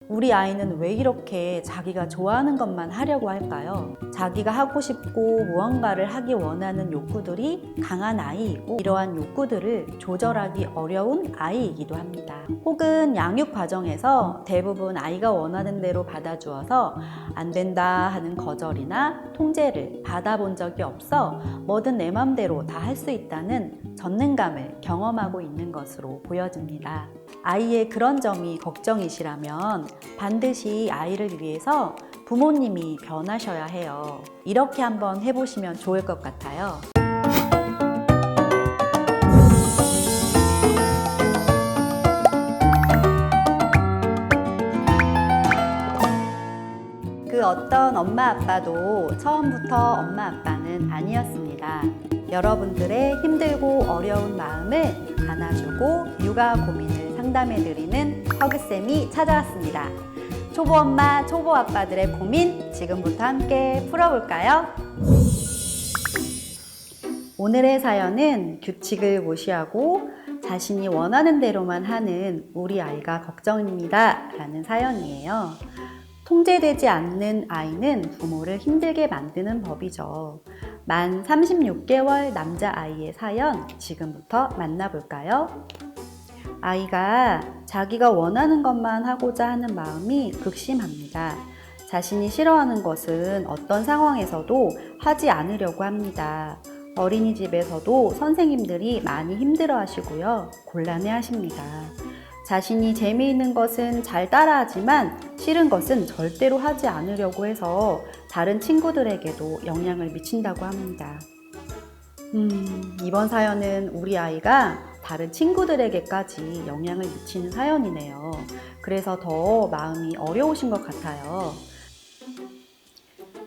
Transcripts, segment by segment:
우리 아이는 왜 이렇게 자기가 좋아하는 것만 하려고 할까요? 자기가 하고 싶고 무언가를 하기 원하는 욕구들이 강한 아이이고 이러한 욕구들을 조절하기 어려운 아이이기도 합니다. 혹은 양육 과정에서 대부분 아이가 원하는 대로 받아주어서 안 된다 하는 거절이나 통제를 받아본 적이 없어 뭐든 내 맘대로 다 할 수 있다는 전능감을 경험하고 있는 것으로 보여집니다. 아이의 그런 점이 걱정이시라면 반드시 아이를 위해서 부모님이 변하셔야 해요. 이렇게 한번 해보시면 좋을 것 같아요. 그 어떤 엄마 아빠도 처음부터 엄마 아빠는 아니었습니다. 여러분들의 힘들고 어려운 마음을 안아주고 육아 고민을 상담해드리는 허그쌤이 찾아왔습니다. 초보 엄마, 초보 아빠들의 고민 지금부터 함께 풀어볼까요? 오늘의 사연은 규칙을 무시하고 자신이 원하는 대로만 하는 우리 아이가 걱정입니다 라는 사연이에요. 통제되지 않는 아이는 부모를 힘들게 만드는 법이죠. 만 36개월 남자아이의 사연 지금부터 만나볼까요? 아이가 자기가 원하는 것만 하고자 하는 마음이 극심합니다. 자신이 싫어하는 것은 어떤 상황에서도 하지 않으려고 합니다. 어린이집에서도 선생님들이 많이 힘들어 하시고요. 곤란해 하십니다. 자신이 재미있는 것은 잘 따라하지만 싫은 것은 절대로 하지 않으려고 해서 다른 친구들에게도 영향을 미친다고 합니다. 이번 사연은 우리 아이가 다른 친구들에게까지 영향을 미치는 사연이네요. 그래서 더 마음이 어려우신 것 같아요.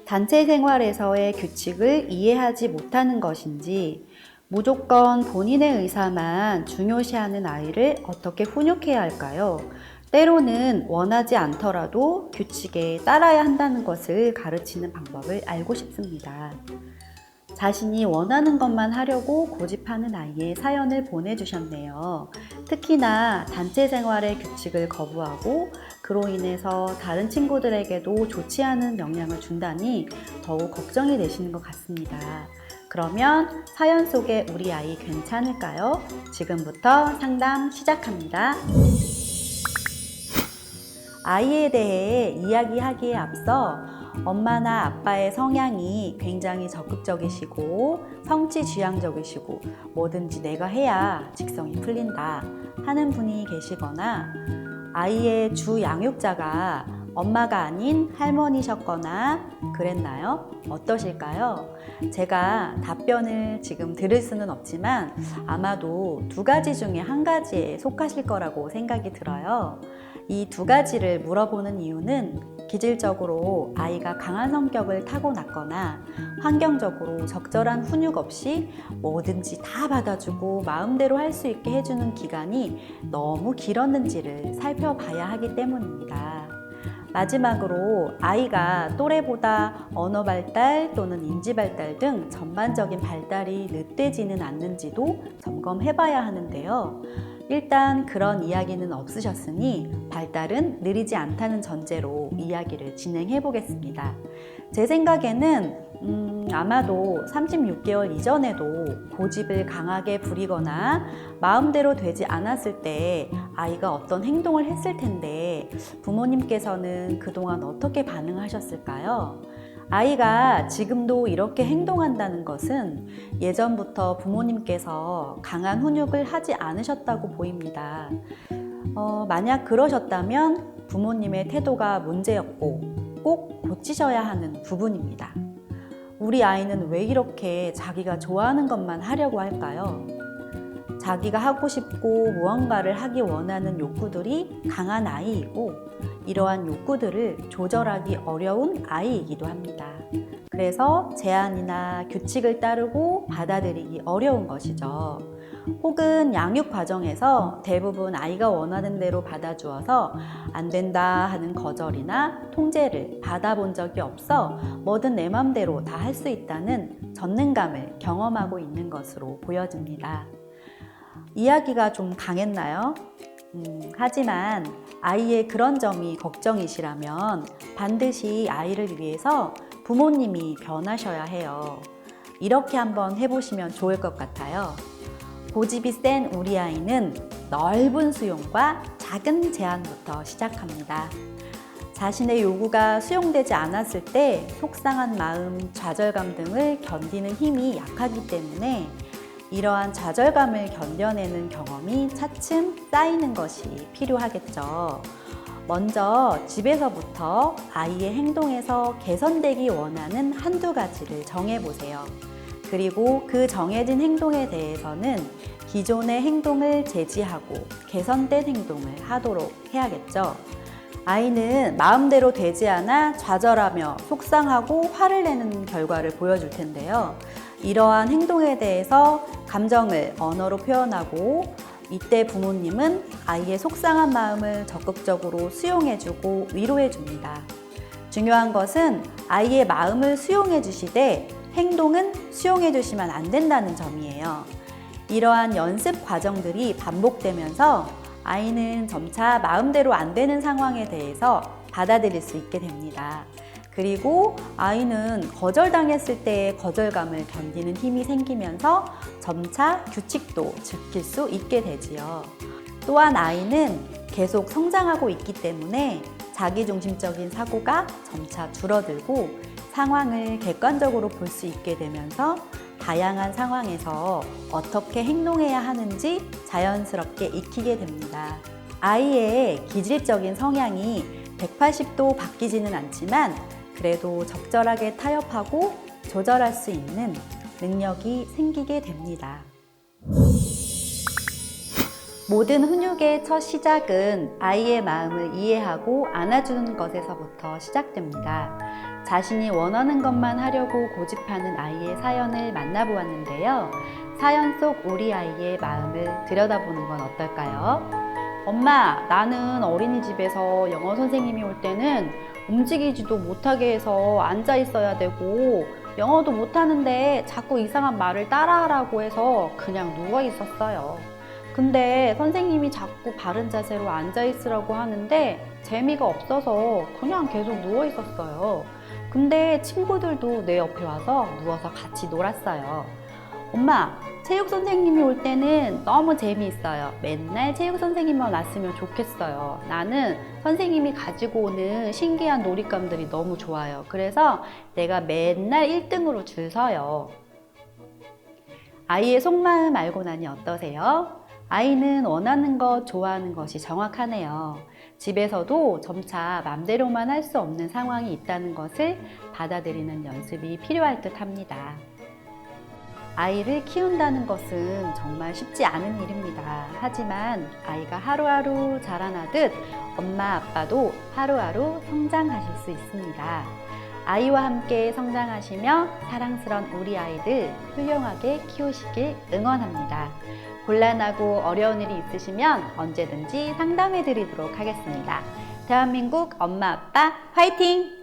단체 생활에서의 규칙을 이해하지 못하는 것인지 무조건 본인의 의사만 중요시하는 아이를 어떻게 훈육해야 할까요? 때로는 원하지 않더라도 규칙에 따라야 한다는 것을 가르치는 방법을 알고 싶습니다. 자신이 원하는 것만 하려고 고집하는 아이의 사연을 보내주셨네요. 특히나 단체 생활의 규칙을 거부하고 그로 인해서 다른 친구들에게도 좋지 않은 영향을 준다니 더욱 걱정이 되시는 것 같습니다. 그러면 사연 속의 우리 아이 괜찮을까요? 지금부터 상담 시작합니다. 아이에 대해 이야기하기에 앞서 엄마나 아빠의 성향이 굉장히 적극적이시고 성취지향적이시고 뭐든지 내가 해야 직성이 풀린다 하는 분이 계시거나 아이의 주 양육자가 엄마가 아닌 할머니셨거나 그랬나요? 어떠실까요? 제가 답변을 지금 들을 수는 없지만 아마도 두 가지 중에 한 가지에 속하실 거라고 생각이 들어요. 이 두 가지를 물어보는 이유는 기질적으로 아이가 강한 성격을 타고났거나 환경적으로 적절한 훈육 없이 뭐든지 다 받아주고 마음대로 할 수 있게 해주는 기간이 너무 길었는지를 살펴봐야 하기 때문입니다. 마지막으로 아이가 또래보다 언어 발달 또는 인지 발달 등 전반적인 발달이 늦되지는 않는지도 점검해 봐야 하는데요. 일단 그런 이야기는 없으셨으니 발달은 느리지 않다는 전제로 이야기를 진행해 보겠습니다. 제 생각에는 아마도 36개월 이전에도 고집을 강하게 부리거나 마음대로 되지 않았을 때 아이가 어떤 행동을 했을 텐데 부모님께서는 그동안 어떻게 반응하셨을까요? 아이가 지금도 이렇게 행동한다는 것은 예전부터 부모님께서 강한 훈육을 하지 않으셨다고 보입니다. 만약 그러셨다면 부모님의 태도가 문제였고 꼭 고치셔야 하는 부분입니다. 우리 아이는 왜 이렇게 자기가 좋아하는 것만 하려고 할까요? 자기가 하고 싶고 무언가를 하기 원하는 욕구들이 강한 아이이고 이러한 욕구들을 조절하기 어려운 아이이기도 합니다. 그래서 제한이나 규칙을 따르고 받아들이기 어려운 것이죠. 혹은 양육 과정에서 대부분 아이가 원하는 대로 받아주어서 안 된다 하는 거절이나 통제를 받아본 적이 없어 뭐든 내 맘대로 다 할 수 있다는 전능감을 경험하고 있는 것으로 보여집니다. 이야기가 좀 강했나요? 하지만 아이의 그런 점이 걱정이시라면 반드시 아이를 위해서 부모님이 변하셔야 해요. 이렇게 한번 해보시면 좋을 것 같아요. 고집이 센 우리 아이는 넓은 수용과 작은 제한부터 시작합니다. 자신의 요구가 수용되지 않았을 때 속상한 마음, 좌절감 등을 견디는 힘이 약하기 때문에 이러한 좌절감을 견뎌내는 경험이 차츰 쌓이는 것이 필요하겠죠. 먼저 집에서부터 아이의 행동에서 개선되기 원하는 한두 가지를 정해보세요. 그리고 그 정해진 행동에 대해서는 기존의 행동을 제지하고 개선된 행동을 하도록 해야겠죠. 아이는 마음대로 되지 않아 좌절하며 속상하고 화를 내는 결과를 보여줄 텐데요. 이러한 행동에 대해서 감정을 언어로 표현하고 이때 부모님은 아이의 속상한 마음을 적극적으로 수용해주고 위로해줍니다. 중요한 것은 아이의 마음을 수용해주시되 행동은 수용해주시면 안 된다는 점이에요. 이러한 연습 과정들이 반복되면서 아이는 점차 마음대로 안 되는 상황에 대해서 받아들일 수 있게 됩니다. 그리고 아이는 거절당했을 때의 거절감을 견디는 힘이 생기면서 점차 규칙도 지킬 수 있게 되지요. 또한 아이는 계속 성장하고 있기 때문에 자기중심적인 사고가 점차 줄어들고 상황을 객관적으로 볼 수 있게 되면서 다양한 상황에서 어떻게 행동해야 하는지 자연스럽게 익히게 됩니다. 아이의 기질적인 성향이 180도 바뀌지는 않지만 그래도 적절하게 타협하고 조절할 수 있는 능력이 생기게 됩니다. 모든 훈육의 첫 시작은 아이의 마음을 이해하고 안아주는 것에서부터 시작됩니다. 자신이 원하는 것만 하려고 고집하는 아이의 사연을 만나보았는데요. 사연 속 우리 아이의 마음을 들여다보는 건 어떨까요? 엄마, 나는 어린이집에서 영어 선생님이 올 때는 움직이지도 못하게 해서 앉아 있어야 되고 영어도 못하는데 자꾸 이상한 말을 따라하라고 해서 그냥 누워 있었어요. 근데 선생님이 자꾸 바른 자세로 앉아 있으라고 하는데 재미가 없어서 그냥 계속 누워 있었어요. 근데 친구들도 내 옆에 와서 누워서 같이 놀았어요. 엄마, 체육 선생님이 올 때는 너무 재미있어요. 맨날 체육 선생님만 왔으면 좋겠어요. 나는 선생님이 가지고 오는 신기한 놀잇감들이 너무 좋아요. 그래서 내가 맨날 1등으로 줄 서요. 아이의 속마음 알고 나니 어떠세요? 아이는 원하는 것, 좋아하는 것이 정확하네요. 집에서도 점차 맘대로만 할 수 없는 상황이 있다는 것을 받아들이는 연습이 필요할 듯 합니다. 아이를 키운다는 것은 정말 쉽지 않은 일입니다. 하지만 아이가 하루하루 자라나듯 엄마, 아빠도 하루하루 성장하실 수 있습니다. 아이와 함께 성장하시며 사랑스러운 우리 아이들 훌륭하게 키우시길 응원합니다. 곤란하고 어려운 일이 있으시면 언제든지 상담해 드리도록 하겠습니다. 대한민국 엄마, 아빠 화이팅!